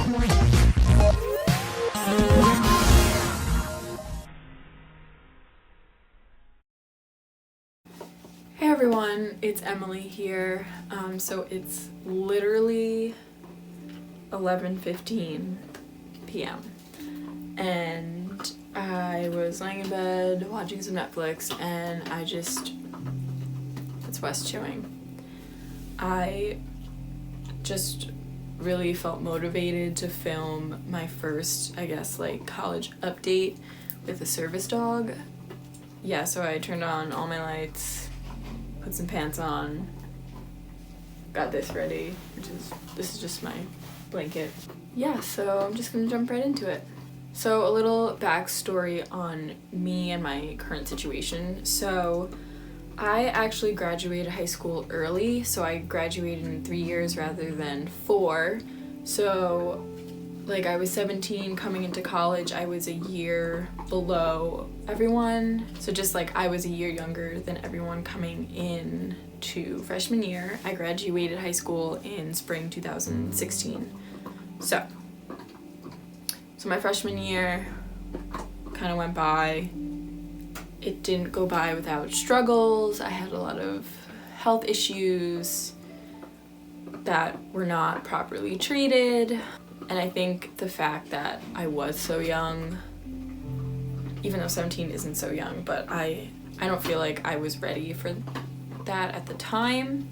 Hey everyone, it's Emily here. So it's literally 11:15 p.m. and I was laying in bed watching some Netflix and it's West chewing. I just really felt motivated to film my first, college update with a service dog. Yeah, so I turned on all my lights, put some pants on, got this ready, this is just my blanket. Yeah, so I'm just gonna jump right into it. So a little backstory on me and my current situation. So I actually graduated high school early, so I graduated in 3 years rather than 4. So I was 17 coming into college, I was a year below everyone. So I was a year younger than everyone coming in to freshman year. I graduated high school in spring 2016. So my freshman year kind of went by. It didn't go by without struggles. I had a lot of health issues that were not properly treated. And I think the fact that I was so young, even though 17 isn't so young, but I don't feel like I was ready for that at the time.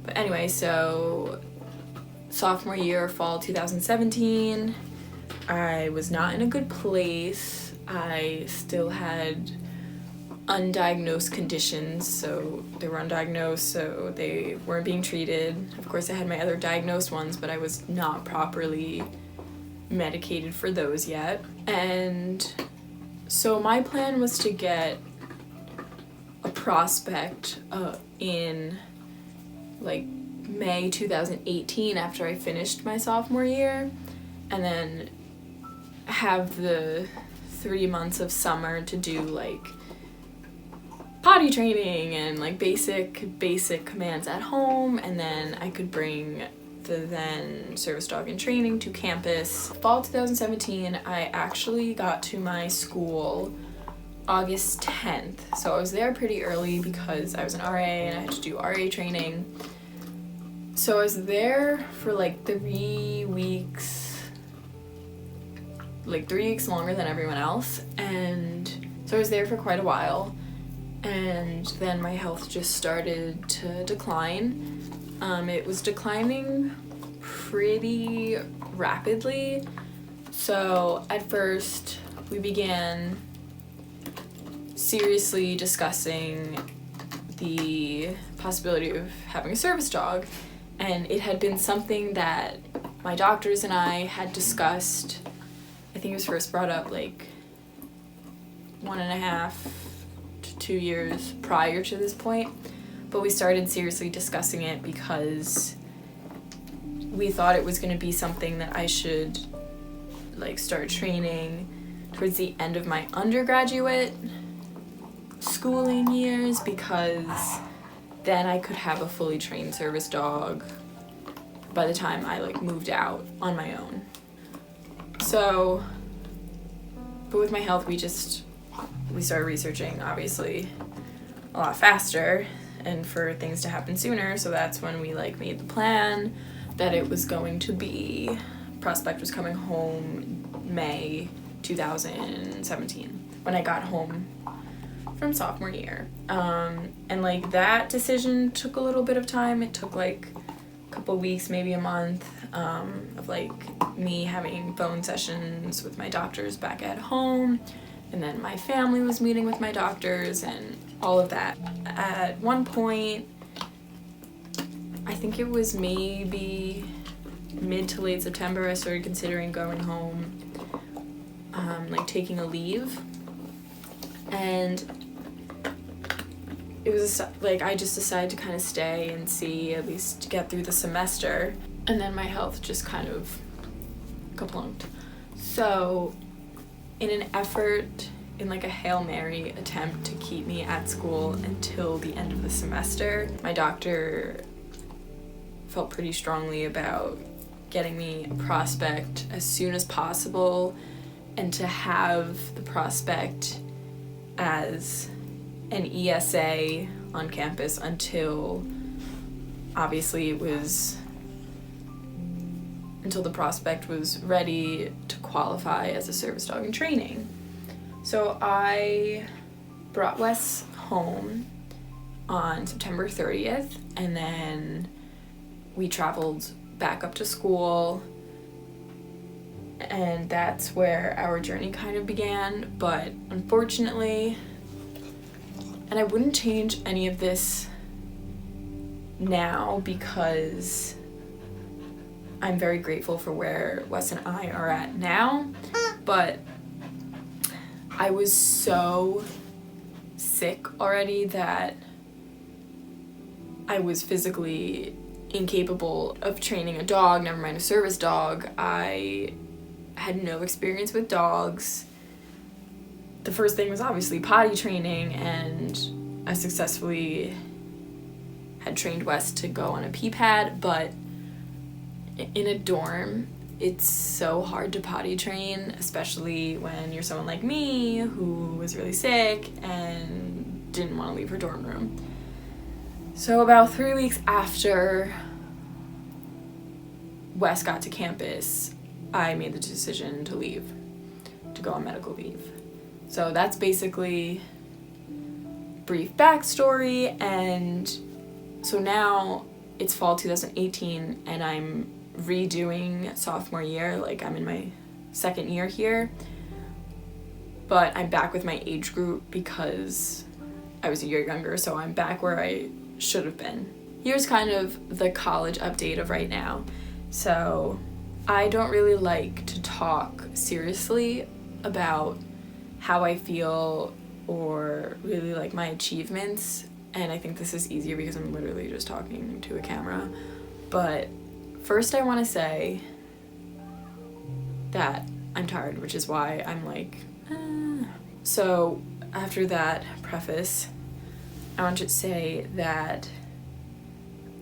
But anyway, so sophomore year, fall 2017, I was not in a good place. I still had undiagnosed conditions, so they were undiagnosed, so they weren't being treated. Of course, I had my other diagnosed ones, but I was not properly medicated for those yet. And so my plan was to get a prospect in May 2018 after I finished my sophomore year, and then have the 3 months of summer to do potty training and basic commands at home, and then I could bring the then service dog in training to campus. Fall 2017, I actually got to my school August 10th, so I was there pretty early because I was an RA and I had to do RA training. So I was there for 3 weeks, 3 weeks longer than everyone else, and so I was there for quite a while. And then my health just started to decline. It was declining pretty rapidly. So at first we began seriously discussing the possibility of having a service dog. And it had been something that my doctors and I had discussed. I think it was first brought up 1.5 to 2 years prior to this point, but we started seriously discussing it because we thought it was going to be something that I should start training towards the end of my undergraduate schooling years, because then I could have a fully trained service dog by the time I moved out on my own. So, but with my health, we started researching, obviously, a lot faster and for things to happen sooner. So that's when we made the plan that it was going to be, prospect was coming home May 2017 when I got home from sophomore year. And that decision took a little bit of time. It took a couple weeks, maybe a month, of me having phone sessions with my doctors back at home. And then my family was meeting with my doctors and all of that. At one point, I think it was maybe mid to late September, I started considering going home, taking a leave. And it was I just decided to kind of stay and see, at least get through the semester. And then my health just kind of kaplunked. So in an effort, in a Hail Mary attempt to keep me at school until the end of the semester, my doctor felt pretty strongly about getting me a prospect as soon as possible, and to have the prospect as an ESA on campus until the prospect was ready to qualify as a service dog in training. So I brought Wes home on September 30th, and then we traveled back up to school, and that's where our journey kind of began. But unfortunately, and I wouldn't change any of this now because I'm very grateful for where Wes and I are at now, but I was so sick already that I was physically incapable of training a dog, never mind a service dog. I had no experience with dogs. The first thing was obviously potty training, and I successfully had trained Wes to go on a pee pad, but in a dorm, it's so hard to potty train, especially when you're someone like me who was really sick and didn't want to leave her dorm room. So about 3 weeks after Wes got to campus, I made the decision to leave, to go on medical leave. So that's basically brief backstory, and so now it's fall 2018 and I'm redoing sophomore year, like I'm in my second year here, but I'm back with my age group because I was a year younger, so I'm back where I should have been. Here's kind of the college update of right now. So I don't really like to talk seriously about how I feel or really like my achievements, and I think this is easier because I'm literally just talking to a camera. But first I want to say that I'm tired, which is why I'm like, So after that preface, I want to say that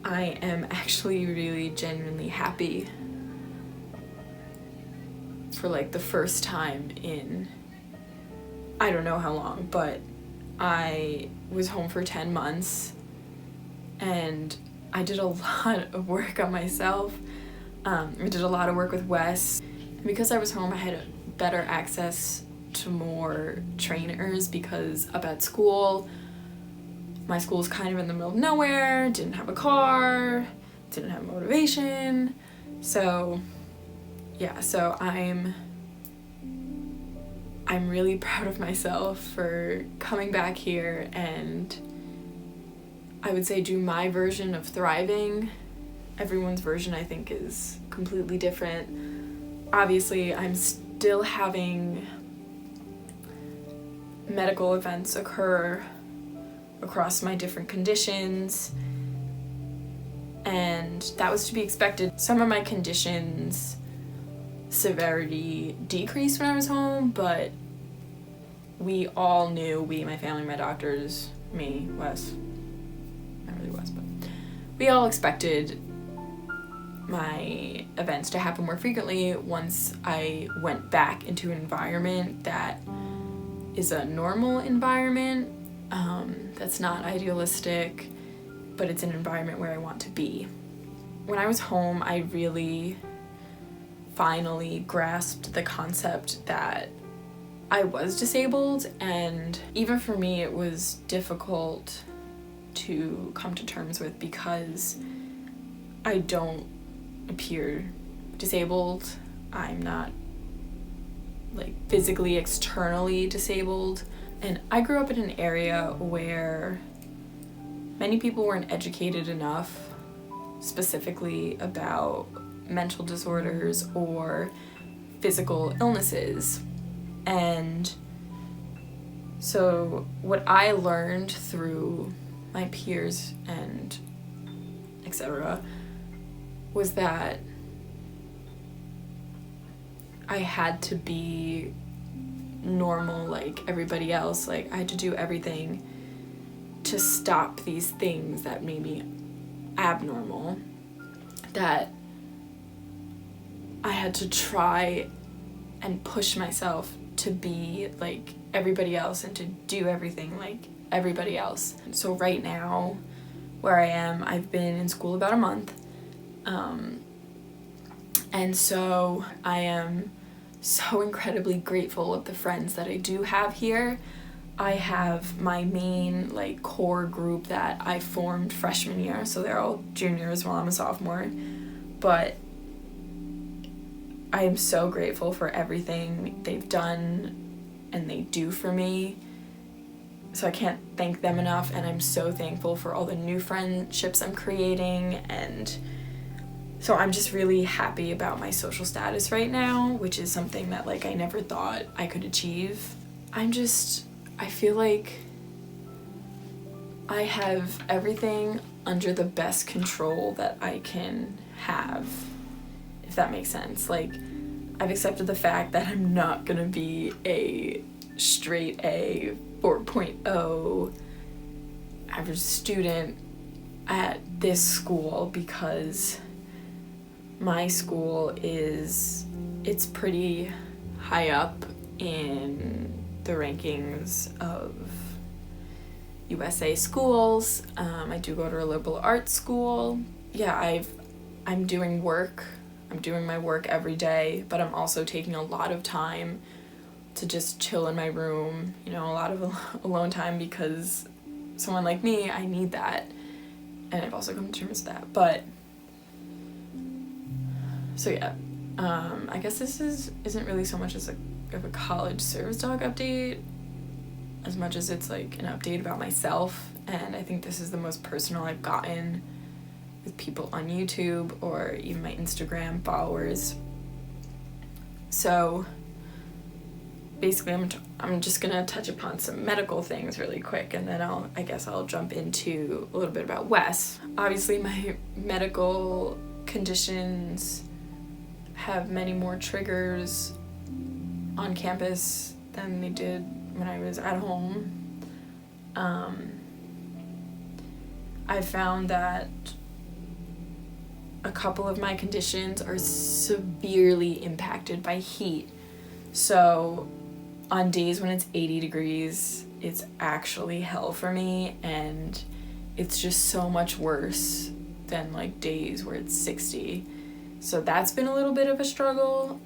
I am actually really genuinely happy for like the first time in I don't know how long, but I was home for 10 months and I did a lot of work on myself. I did a lot of work with Wes. And because I was home, I had better access to more trainers because up at school, my school's kind of in the middle of nowhere, didn't have a car, didn't have motivation. So yeah, so I'm really proud of myself for coming back here and I would say do my version of thriving. Everyone's version I think is completely different. Obviously, I'm still having medical events occur across my different conditions, and that was to be expected. Some of my conditions severity decreased when I was home, but we all knew, my family, my doctors, me, Wes, not really Wes, but we all expected my events to happen more frequently once I went back into an environment that is a normal environment, that's not idealistic, but it's an environment where I want to be. When I was home, I really finally grasped the concept that I was disabled, and even for me it was difficult to come to terms with because I don't appear disabled. I'm not like physically externally disabled, and I grew up in an area where many people weren't educated enough specifically about mental disorders or physical illnesses. And so what I learned through my peers and etc. was that I had to be normal like everybody else. Like I had to do everything to stop these things that made me abnormal, that I had to try and push myself to be like everybody else and to do everything like everybody else. So right now, where I am, I've been in school about a month. And so I am so incredibly grateful of the friends that I do have here. I have my main like core group that I formed freshman year, so they're all juniors while I'm a sophomore. But I am so grateful for everything they've done and they do for me. So I can't thank them enough, and I'm so thankful for all the new friendships I'm creating, and so I'm just really happy about my social status right now, which is something that like I never thought I could achieve. I feel like I have everything under the best control that I can have, if that makes sense. Like, I've accepted the fact that I'm not gonna be a straight A 4.0 average student at this school, because my school it's pretty high up in the rankings of USA schools. I do go to a liberal arts school. Yeah, I'm doing work. I'm doing my work every day, but I'm also taking a lot of time to just chill in my room, a lot of alone time, because someone like me, I need that. And I've also come to terms with that. But so yeah, I guess this isn't really so much as of a college service dog update as much as it's like an update about myself. And I think this is the most personal I've gotten with people on YouTube or even my Instagram followers. So basically I'm just gonna touch upon some medical things really quick, and then I'll jump into a little bit about Wes. Obviously my medical conditions have many more triggers on campus than they did when I was at home. I found that a couple of my conditions are severely impacted by heat. So on days when it's 80 degrees, it's actually hell for me, and it's just so much worse than like days where it's 60. So that's been a little bit of a struggle.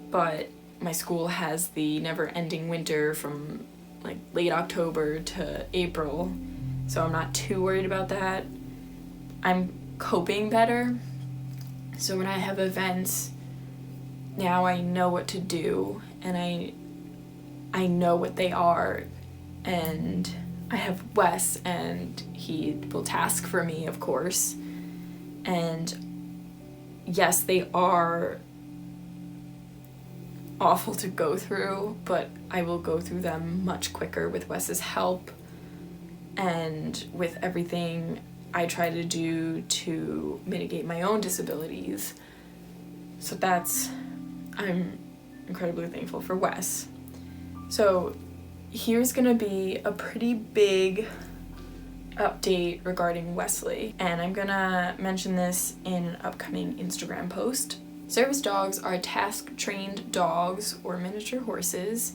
But my school has the never-ending winter from like late October to April, so I'm not too worried about that. I'm coping better. So when I have events, now I know what to do, and I know what they are, and I have Wes, and he will task for me, of course. And yes, they are awful to go through, but I will go through them much quicker with Wes's help and with everything I try to do to mitigate my own disabilities. So I'm incredibly thankful for Wes. So here's gonna be a pretty big update regarding Wesley, and I'm gonna mention this in an upcoming Instagram post. Service dogs are task-trained dogs or miniature horses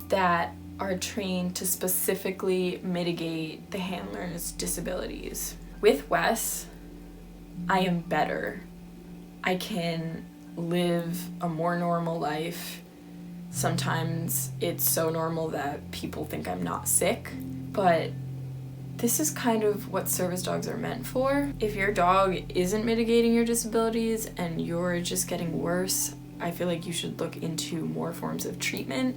that are trained to specifically mitigate the handler's disabilities. With Wes, I am better. I can live a more normal life. Sometimes it's so normal that people think I'm not sick, but this is kind of what service dogs are meant for. If your dog isn't mitigating your disabilities and you're just getting worse, I feel like you should look into more forms of treatment,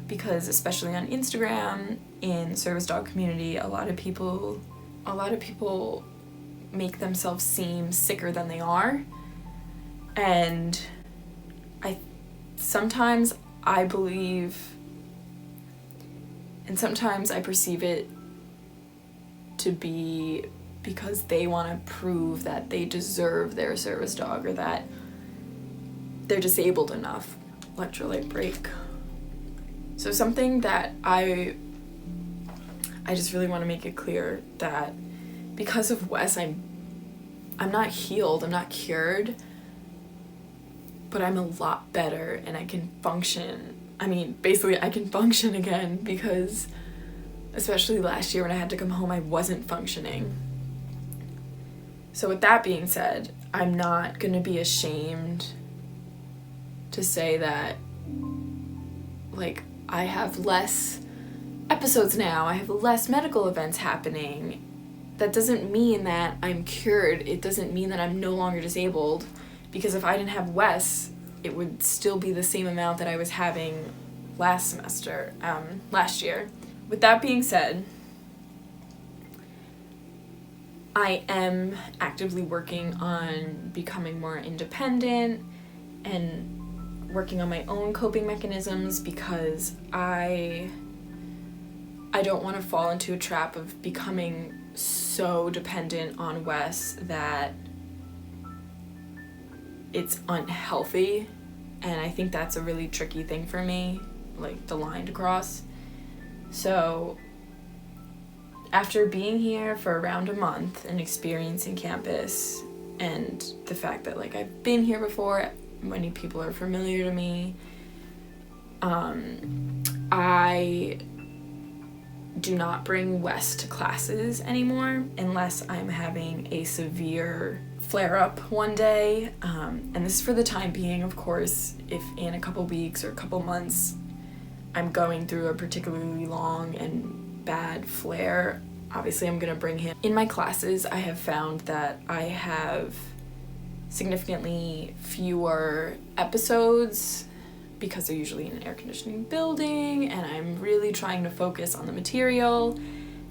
because especially on Instagram, in service dog community, a lot of people make themselves seem sicker than they are. And sometimes I believe, and sometimes I perceive it to be because they want to prove that they deserve their service dog, or that they're disabled enough. Electrolyte break. So something that I just really want to make it clear that because of Wes, I'm not healed, I'm not cured, but I'm a lot better and I can function. I mean, basically I can function again, because especially last year when I had to come home, I wasn't functioning. So with that being said, I'm not gonna be ashamed to say that, like, I have less episodes now, I have less medical events happening. That doesn't mean that I'm cured. It doesn't mean that I'm no longer disabled, because if I didn't have Wes, it would still be the same amount that I was having last year. With that being said, I am actively working on becoming more independent and working on my own coping mechanisms, because I don't want to fall into a trap of becoming so dependent on Wes that it's unhealthy. And I think that's a really tricky thing for me, like the line to cross. So after being here for around a month and experiencing campus and the fact that, like, I've been here before, many people are familiar to me, I do not bring Wes to classes anymore unless I'm having a severe flare-up one day. And this is for the time being. Of course, if in a couple weeks or a couple months I'm going through a particularly long and bad flare, obviously I'm gonna bring him. In my classes, I have found that I have significantly fewer episodes because they're usually in an air conditioning building, and I'm really trying to focus on the material.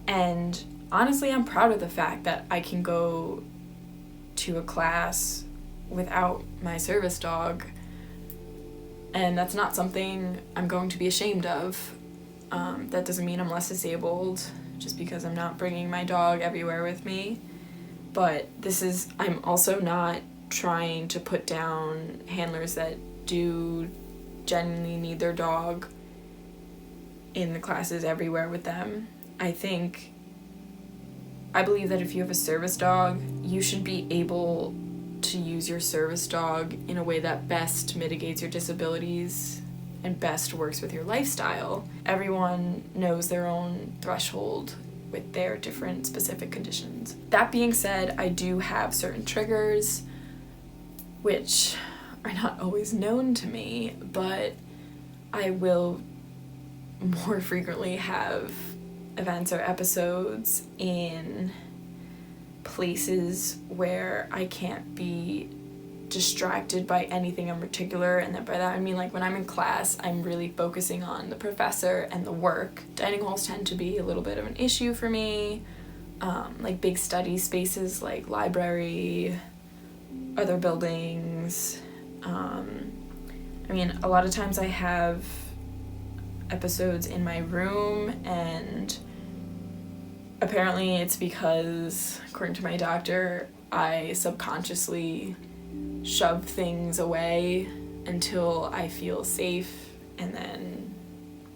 And honestly, I'm proud of the fact that I can go to a class without my service dog, and that's not something I'm going to be ashamed of. That doesn't mean I'm less disabled just because I'm not bringing my dog everywhere with me. But I'm also not trying to put down handlers that do genuinely need their dog in the classes everywhere with them. I believe that if you have a service dog, you should be able to use your service dog in a way that best mitigates your disabilities and best works with your lifestyle. Everyone knows their own threshold with their different specific conditions. That being said, I do have certain triggers which are not always known to me, but I will more frequently have events or episodes in places where I can't be distracted by anything in particular. And by that I mean, like, when I'm in class, I'm really focusing on the professor and the work. Dining halls tend to be a little bit of an issue for me, like big study spaces like library, other buildings. I mean, a lot of times I have episodes in my room, and apparently it's because, according to my doctor, I subconsciously shove things away until I feel safe, and then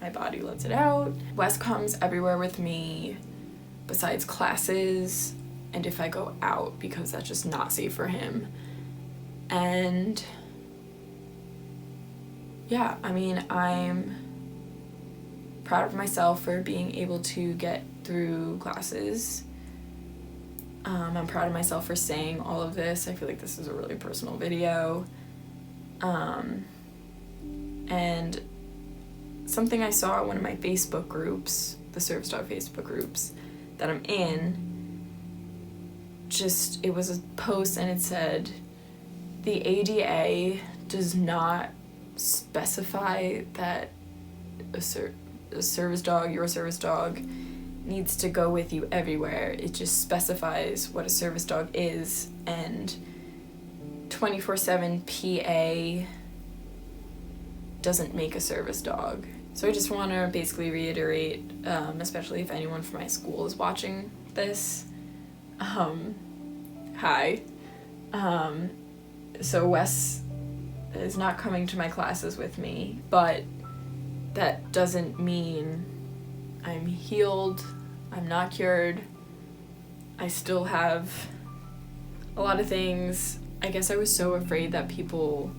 my body lets it out. Wes comes everywhere with me besides classes and if I go out, because that's just not safe for him. And yeah, I mean, I'm proud of myself for being able to get through classes. I'm proud of myself for saying all of this. I feel like this is a really personal video. And something I saw in one of my Facebook groups, the Service Dog Facebook groups that I'm in, it was a post and it said, the ADA does not specify that a service dog, your service dog, needs to go with you everywhere. It just specifies what a service dog is, and 24/7 PA doesn't make a service dog. So I just want to basically reiterate, especially if anyone from my school is watching this, hi. So Wes is not coming to my classes with me, but that doesn't mean I'm healed, I'm not cured. I still have a lot of things. I guess I was so afraid that people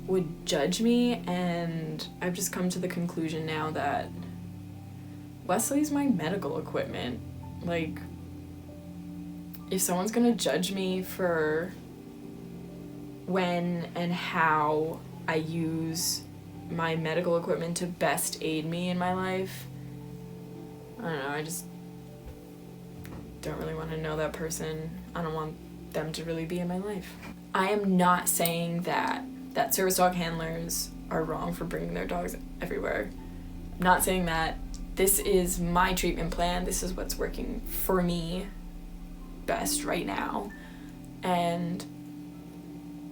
would judge me, and I've just come to the conclusion now that Wesley's my medical equipment. Like, if someone's gonna judge me for when and how I use my medical equipment to best aid me in my life, I don't know, I just don't really want to know that person. I don't want them to really be in my life. I am not saying that service dog handlers are wrong for bringing their dogs everywhere. I'm not saying that. This is my treatment plan. This is what's working for me best right now. And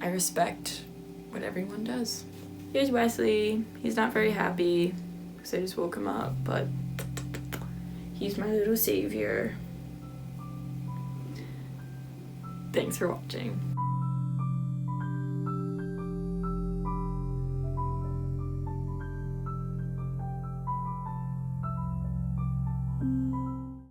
I respect what everyone does. Here's Wesley. He's not very happy because I just woke him up, but he's my little savior. Thanks for watching.